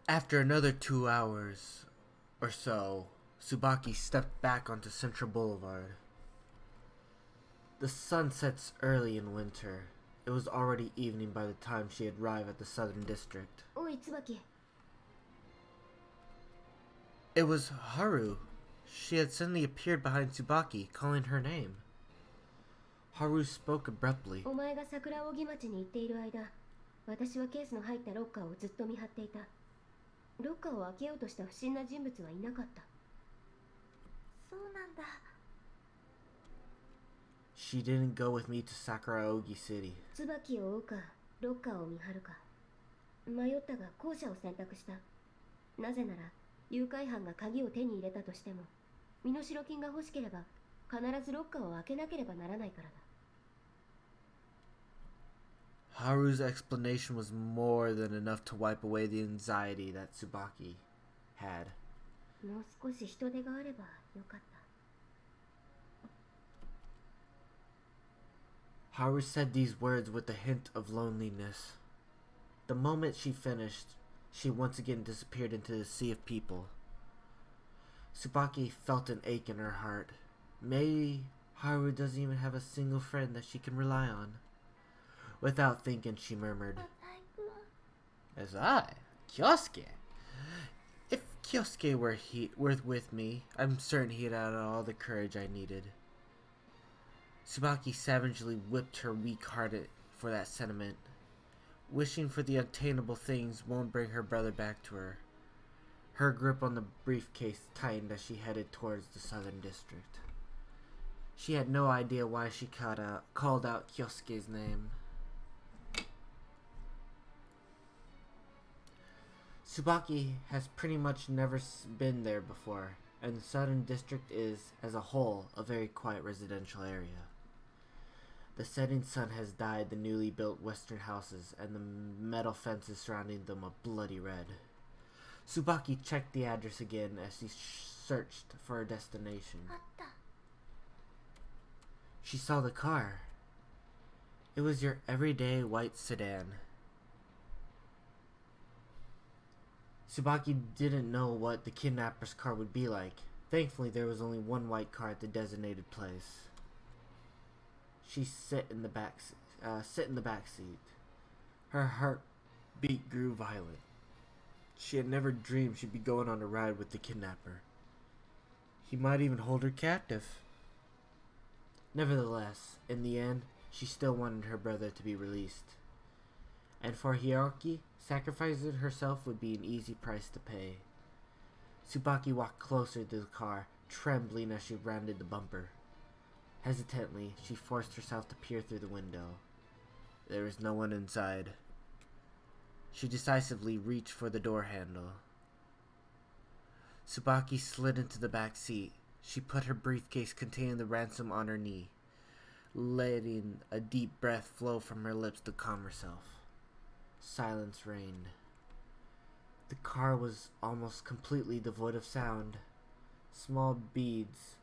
After another 2 hours or so, Tsubaki stepped back onto Central Boulevard. The sun sets early in winter. It was already evening by the time she arrived at the Southern District. Oi, Tsubaki. It was Haru. She had suddenly appeared behind Tsubaki, calling her name. Haru spoke abruptly. お前が桜扇町に行っている間、私はケースの入ったロッカーをずっと見張っていた。ロッカーを開けようとした不審な人物はいなかった。そうなんだ。She didn't go with me to Sakuraogi City. 椿を追うか、ロッカーを見張るか。迷ったが後者を選択した。なぜなら、誘拐犯が鍵を手に入れたとしても、身代金が欲しければ、必ずロッカーを開けなければならないからだ。Haru's explanation was more than enough to wipe away the anxiety that Tsubaki had. もう少し人手があればよかった。Haru said these words with a hint of loneliness. The moment she finished, she once again disappeared into the sea of people. Tsubaki felt an ache in her heart. Maybe Haru doesn't even have a single friend that she can rely on. Without thinking, she murmured, Azai Kyousuke. If Kyousuke were with me, I'm certain he'd have all the courage I needed. Tsubaki savagely whipped her weak heart for that sentiment. Wishing for the unattainable things won't bring her brother back to her. Her grip on the briefcase tightened as she headed towards the Southern District. She had no idea why she called out Kyousuke's name. Tsubaki has pretty much never been there before, and the Southern District is, as a whole, a very quiet residential area. The setting sun has dyed the newly built western houses and the metal fences surrounding them a bloody red. Tsubaki checked the address again as she searched for her destination. She saw the car. It was your everyday white sedan. Tsubaki didn't know what the kidnapper's car would be like. Thankfully, there was only one white car at the designated place. She sat in the back seat. Her heartbeat grew violent. She had never dreamed she'd be going on a ride with the kidnapper. He might even hold her captive. Nevertheless, in the end, she still wanted her brother to be released. And for Hiroki, sacrificing herself would be an easy price to pay. Tsubaki walked closer to the car, trembling as she rounded the bumper. Hesitantly, she forced herself to peer through the window. There was no one inside. She decisively reached for the door handle. Tsubaki slid into the back seat. She put her briefcase containing the ransom on her knee, letting a deep breath flow from her lips to calm herself. Silence reigned. The car was almost completely devoid of sound. Small beads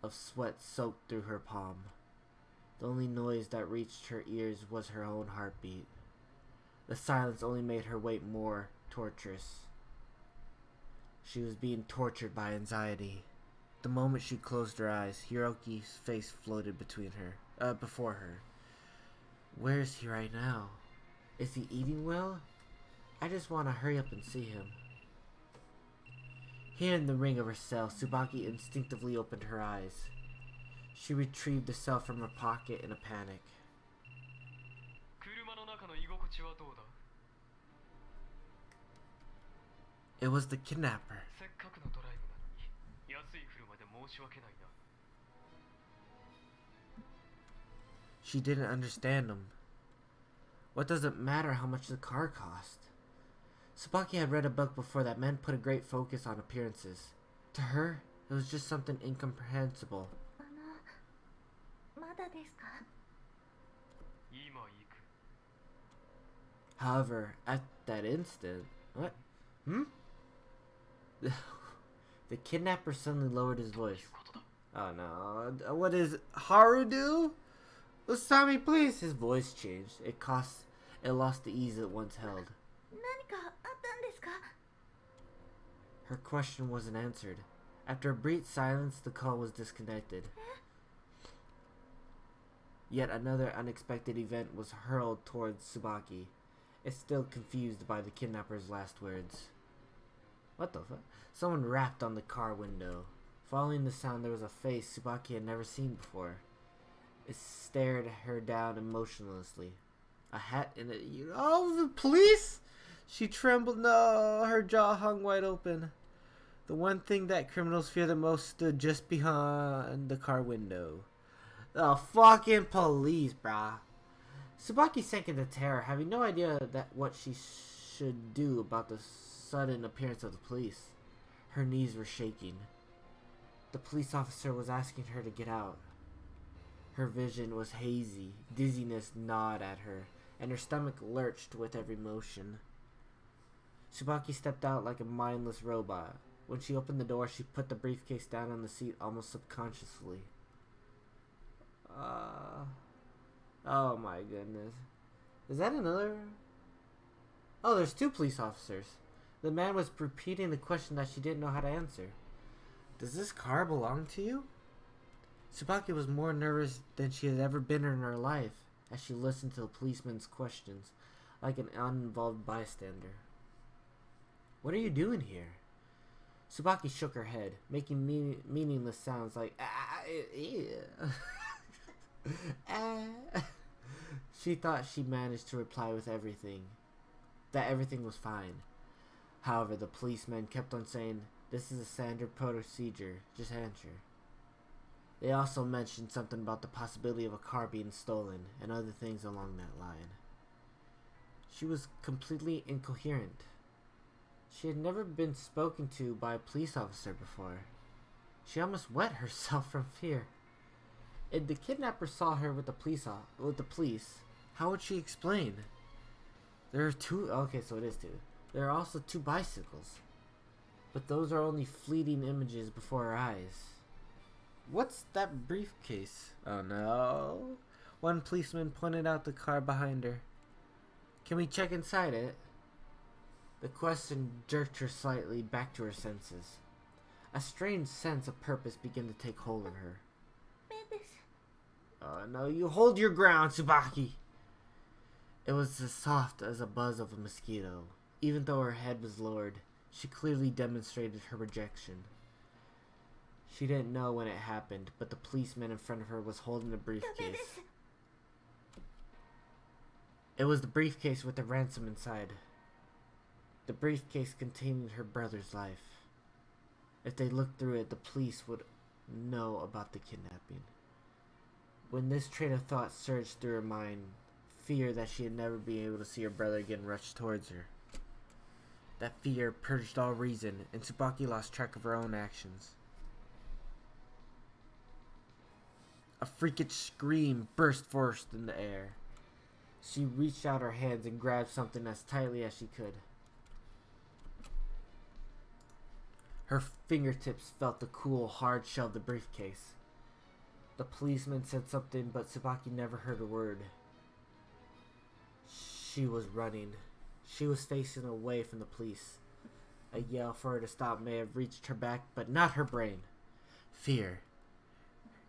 of sweat soaked through her palm. The only noise that reached her ears was her own heartbeat. The silence only made her wait more torturous. She was being tortured by anxiety. The moment she closed her eyes, Hiroki's face floated before her. Where is he right now? Is he eating well? I just want to hurry up and see him. Hearing the ring of her cell, Tsubaki instinctively opened her eyes. She retrieved the cell from her pocket in a panic. It was the kidnapper. She didn't understand him. What does it matter how much the car cost? Tsubaki had read a book before that men put a great focus on appearances. To her, it was just something incomprehensible. However, at that instant... What? The kidnapper suddenly lowered his voice. Oh no, what does Haru do? Usami, please! His voice changed. It lost the ease it once held. Her question wasn't answered. After a brief silence, the call was disconnected. Yet another unexpected event was hurled towards Tsubaki. It's still confused by the kidnapper's last words. What the fuck? Someone rapped on the car window. Following the sound, there was a face Tsubaki had never seen before. It stared her down emotionlessly. A hat and a... Oh, the police! She trembled. No, her jaw hung wide open. The one thing that criminals fear the most stood just behind the car window. The fucking police, brah. Tsubaki sank into terror, having no idea that what she should do about the sudden appearance of the police. Her knees were shaking. The police officer was asking her to get out. Her vision was hazy. Dizziness gnawed at her, and her stomach lurched with every motion. Tsubaki stepped out like a mindless robot. When she opened the door, she put the briefcase down on the seat almost subconsciously. Oh my goodness. Is that another? Oh, there's two police officers. The man was repeating the question that she didn't know how to answer. Does this car belong to you? Tsubaki was more nervous than she had ever been in her life as she listened to the policeman's questions, like an uninvolved bystander. What are you doing here? Tsubaki shook her head, making meaningless sounds like She thought she managed to reply with that everything was fine. However, the policeman kept on saying, "This is a standard procedure, just answer." They also mentioned something about the possibility of a car being stolen and other things along that line. She was completely incoherent. She had never been spoken to by a police officer before. She almost wet herself from fear. If the kidnapper saw her with the police, how would she explain? There are two. Okay, so it is two. There are also two bicycles, but those are only fleeting images before her eyes. What's that briefcase? Oh no! One policeman pointed out the car behind her. Can we check inside it? The question jerked her slightly back to her senses. A strange sense of purpose began to take hold of her. Oh no, you hold your ground, Tsubaki! It was as soft as a buzz of a mosquito. Even though her head was lowered, she clearly demonstrated her rejection. She didn't know when it happened, but the policeman in front of her was holding a briefcase. It was the briefcase with the ransom inside. The briefcase contained her brother's life. If they looked through it, the police would know about the kidnapping. When this train of thought surged through her mind, fear that she had never been able to see her brother again rushed towards her. That fear purged all reason, and Tsubaki lost track of her own actions. A freakish scream burst forth in the air. She reached out her hands and grabbed something as tightly as she could. Her fingertips felt the cool, hard shell of the briefcase. The policeman said something, but Tsubaki never heard a word. She was running. She was facing away from the police. A yell for her to stop may have reached her back, but not her brain. Fear.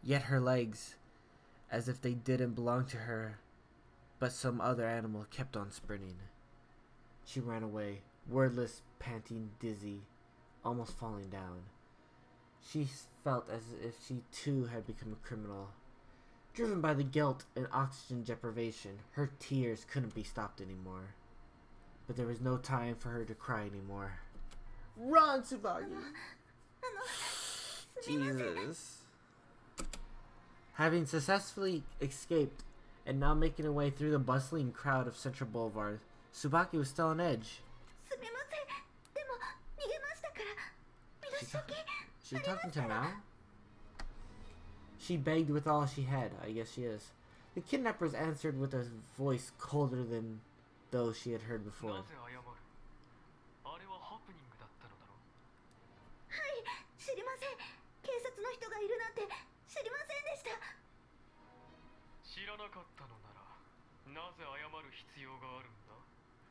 Yet her legs, as if they didn't belong to her, but some other animal, kept on sprinting. She ran away, wordless, panting, dizzy, almost falling down. She felt as if she too had become a criminal. Driven by the guilt and oxygen deprivation, her tears couldn't be stopped anymore. But there was no time for her to cry anymore. Run, Tsubaki! Jesus. Having successfully escaped and now making her way through the bustling crowd of Central Boulevard, Tsubaki was still on edge. She talking to Maou? She begged with all she had. I guess she is. The kidnappers answered with a voice colder than those she had heard before.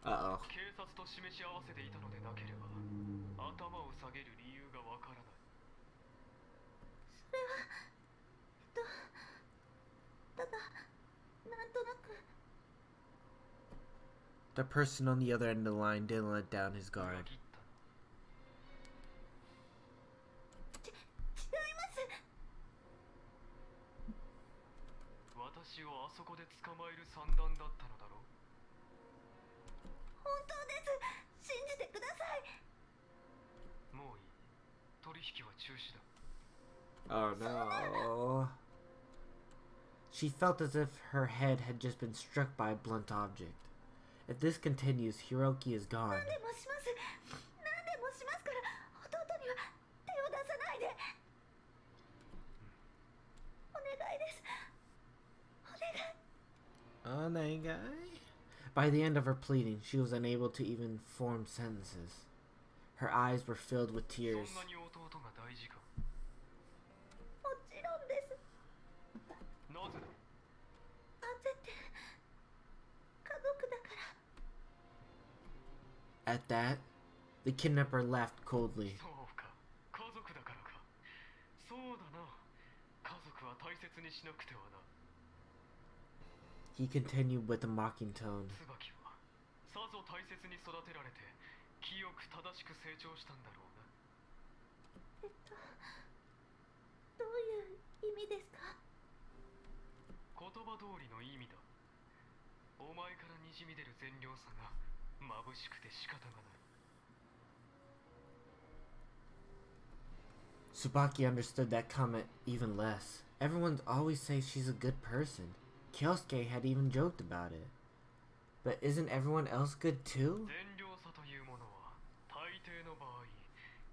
Uh-oh. 警察と示し合わせていたのでなければ頭を下げる理由がわからない。それはただなんとなく。 The person on the other end of the line didn't let down his 裏 guard. 切った。違います。私をあそこで捕まえる算段だったのだろう。本当です。信じてください。もういい。取引は中止だ。 Oh no. She felt as if her head had just been struck by a blunt object. If this continues, Hiroki is gone. 何でもします。何でもしますから弟には手を出さないで。お願いです。お願い。 Onegai? By the end of her pleading, she was unable to even form sentences. Her eyes were filled with そん tears. なに弟が大事か。もちろんです。なぜだ。安全って家族だから。 At that, the kidnapper laughed coldly. そうか。家族だからか。そうだな。家族は大切にしなくてはな。 He continued with a mocking tone. 椿はさぞ大切に育てられて清く正しく成長したんだろうな。どういう意味ですか。言葉通りの意味だ。お前からにじみ出る善良さが眩しくて仕方がない。 Tsubaki understood that comment even less. Everyone always says she's a good person. Kyousuke had even joked about it. But isn't everyone else good too? 善良さというものは大抵の場合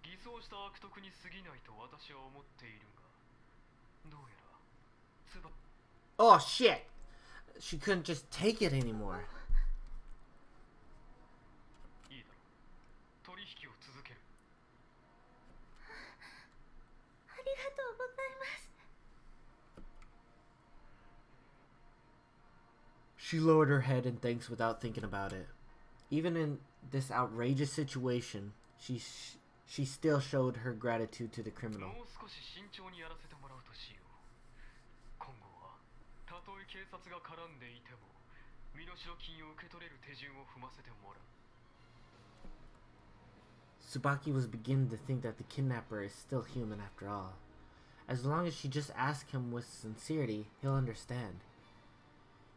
偽装した悪徳に過ぎないと私は思っているが、どうやらつば Oh shit! She couldn't just take it anymore. いいだろう。取引を続ける。ありがとうございます。 She lowered her head in thanks without thinking about it. Even in this outrageous situation, she still showed her gratitude to the criminal. もう少し慎重にやらせてもらうとしよう。今後はたとえ警察が絡んでいても身代金を受け取れる手順を踏ませてもらう。 Tsubaki was beginning to think that the kidnapper is still human after all. As long as she just asks him with sincerity, he'll understand.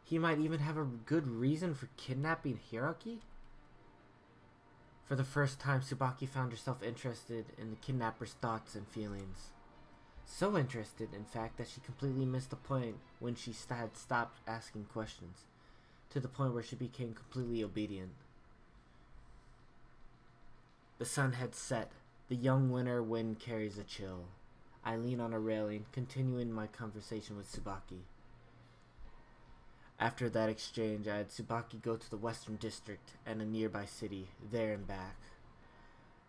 He might even have a good reason for kidnapping Hiroki? For the first time, Tsubaki found herself interested in the kidnapper's thoughts and feelings. So interested, in fact, that she completely missed the point when she had stopped asking questions, to the point where she became completely obedient. The sun had set. The young winter wind carries a chill. I lean on a railing, continuing my conversation with Tsubaki. After that exchange, I had Tsubaki go to the Western District and a nearby city, there and back.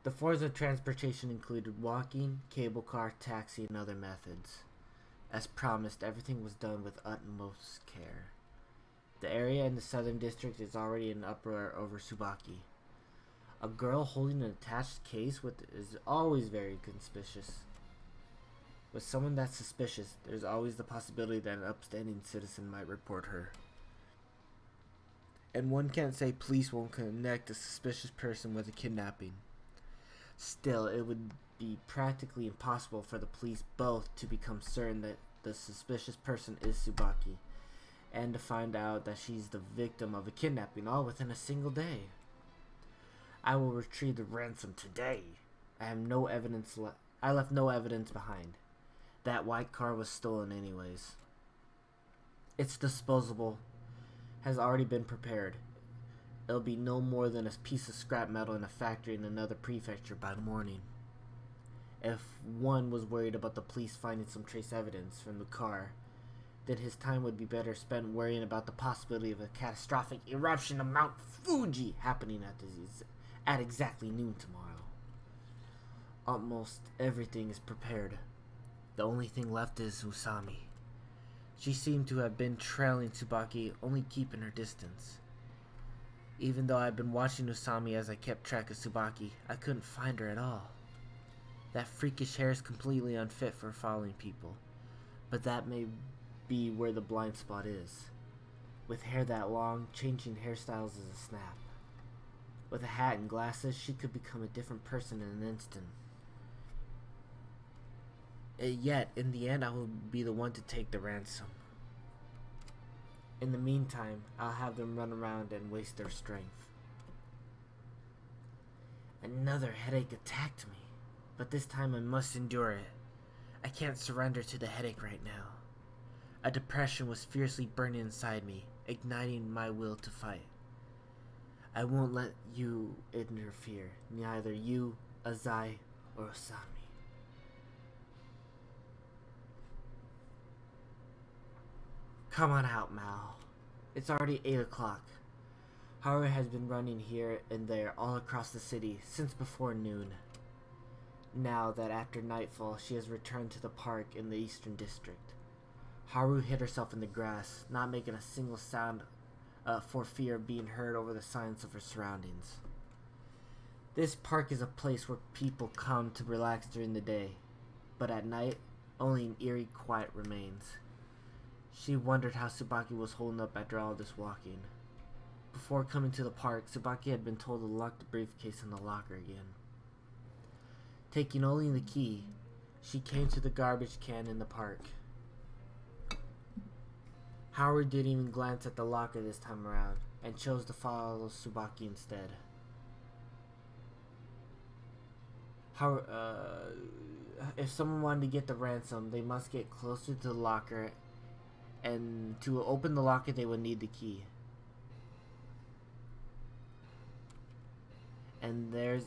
The forms of transportation included walking, cable car, taxi, and other methods. As promised, everything was done with utmost care. The area in the Southern District is already in uproar over Tsubaki. A girl holding an attached case is always very conspicuous. With someone that's suspicious, there's always the possibility that an upstanding citizen might report her. And one can't say police won't connect a suspicious person with a kidnapping. Still, it would be practically impossible for the police both to become certain that the suspicious person is Tsubaki, and to find out that she's the victim of a kidnapping all within a single day. I will retrieve the ransom today. I left no evidence behind. That white car was stolen anyways. Its disposable has already been prepared. It'll be no more than a piece of scrap metal in a factory in another prefecture by morning. If one was worried about the police finding some trace evidence from the car, then his time would be better spent worrying about the possibility of a catastrophic eruption of Mount Fuji happening at exactly noon tomorrow. Almost everything is prepared. The only thing left is Usami. She seemed to have been trailing Tsubaki, only keeping her distance. Even though I'd been watching Usami as I kept track of Tsubaki, I couldn't find her at all. That freakish hair is completely unfit for following people, but that may be where the blind spot is. With hair that long, changing hairstyles is a snap. With a hat and glasses, she could become a different person in an instant. Yet, in the end, I will be the one to take the ransom. In the meantime, I'll have them run around and waste their strength. Another headache attacked me, but this time I must endure it. I can't surrender to the headache right now. A depression was fiercely burning inside me, igniting my will to fight. I won't let you interfere, neither you, Azai, or Usami. Come on out, Maou. It's already 8 o'clock. Haru has been running here and there all across the city since before noon. Now that after nightfall she has returned to the park in the eastern district. Haru hid herself in the grass, not making a single sound for fear of being heard over the silence of her surroundings. This park is a place where people come to relax during the day, but at night, only an eerie quiet remains. She wondered how Tsubaki was holding up after all this walking. Before coming to the park, Tsubaki had been told to lock the briefcase in the locker again. Taking only the key, she came to the garbage can in the park. Howard didn't even glance at the locker this time around, and chose to follow Tsubaki instead. If someone wanted to get the ransom, they must get closer to the locker, and to open the locker they would need the key. And there's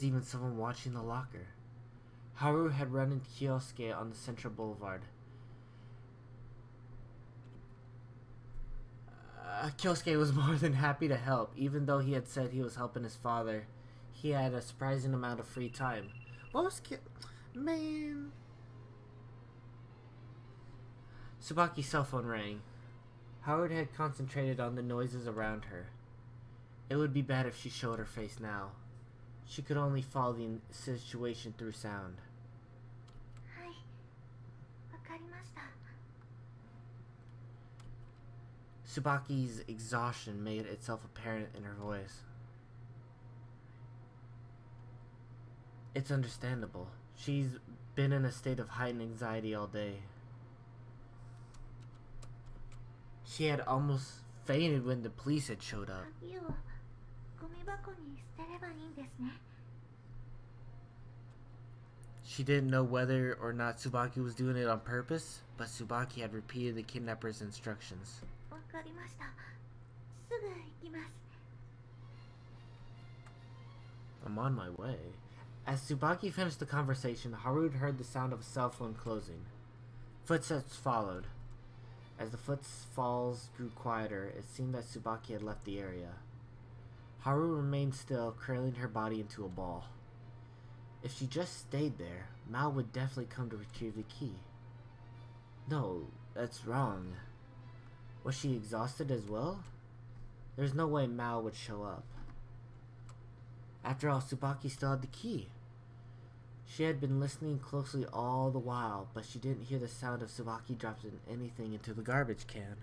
even someone watching the locker. Haru had run into Kyousuke on the Central Boulevard. Kyousuke was more than happy to help, even though he had said he was helping his father. He had a surprising amount of free time. What was Man. Tsubaki's cell phone rang. Howard had concentrated on the noises around her. It would be bad if she showed her face now. She could only follow the situation through sound. Tsubaki's exhaustion made itself apparent in her voice. It's understandable. She's been in a state of heightened anxiety all day. She had almost fainted when the police had showed up. She didn't know whether or not Tsubaki was doing it on purpose, but Tsubaki had repeated the kidnapper's instructions. I'm on my way. As Tsubaki finished the conversation, Haru heard the sound of a cell phone closing. Footsteps followed. As the footfalls grew quieter, it seemed that Tsubaki had left the area. Haru remained still, curling her body into a ball. If she just stayed there, Maou would definitely come to retrieve the key. No, that's wrong. Was she exhausted as well? There's no way Maou would show up. After all, Tsubaki still had the key. She had been listening closely all the while, but she didn't hear the sound of Tsubaki dropping anything into the garbage can.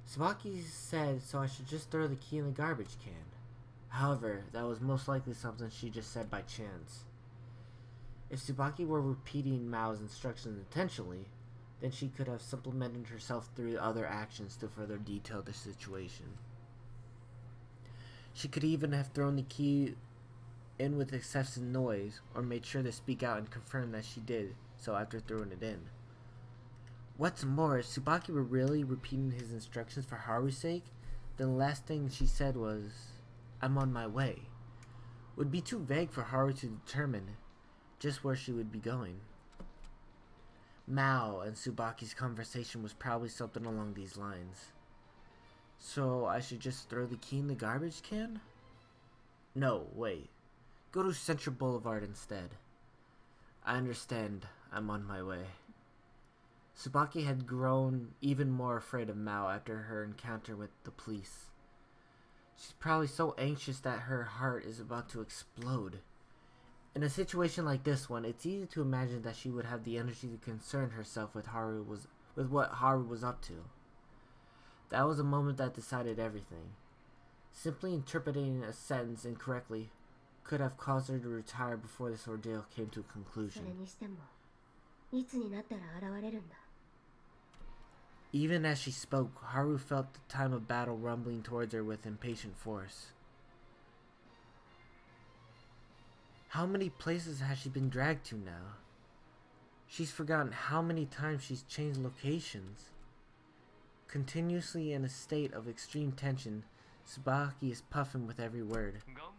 Tsubaki said so I should just throw the key in the garbage can. However, that was most likely something she just said by chance. If Tsubaki were repeating Mao's instructions intentionally, then she could have supplemented herself through other actions to further detail the situation. She could even have thrown the key in with excessive noise, or made sure to speak out and confirm that she did so after throwing it in. What's more, if Tsubaki were really repeating his instructions for Haru's sake, then the last thing she said was, "I'm on my way." It would be too vague for Haru to determine just where she would be going. Maou and Tsubaki's conversation was probably something along these lines. So I should just throw the key in the garbage can? No, wait. Go to Central Boulevard instead. I understand. I'm on my way. Tsubaki had grown even more afraid of Maou after her encounter with the police. She's probably so anxious that her heart is about to explode. In a situation like this one, it's easy to imagine that she would have the energy to concern herself with what Haru was up to. That was a moment that decided everything. Simply interpreting a sentence incorrectly could have caused her to retire before this ordeal came to a それ conclusion. にしてもいつになったら現れるんだ。 Even as she spoke, Haru felt the time of battle rumbling towards her with impatient force. How many places has she been dragged to now? She's forgotten how many times she's changed locations. Continuously in a state of extreme tension, Tsubaki is puffing with every word. ガン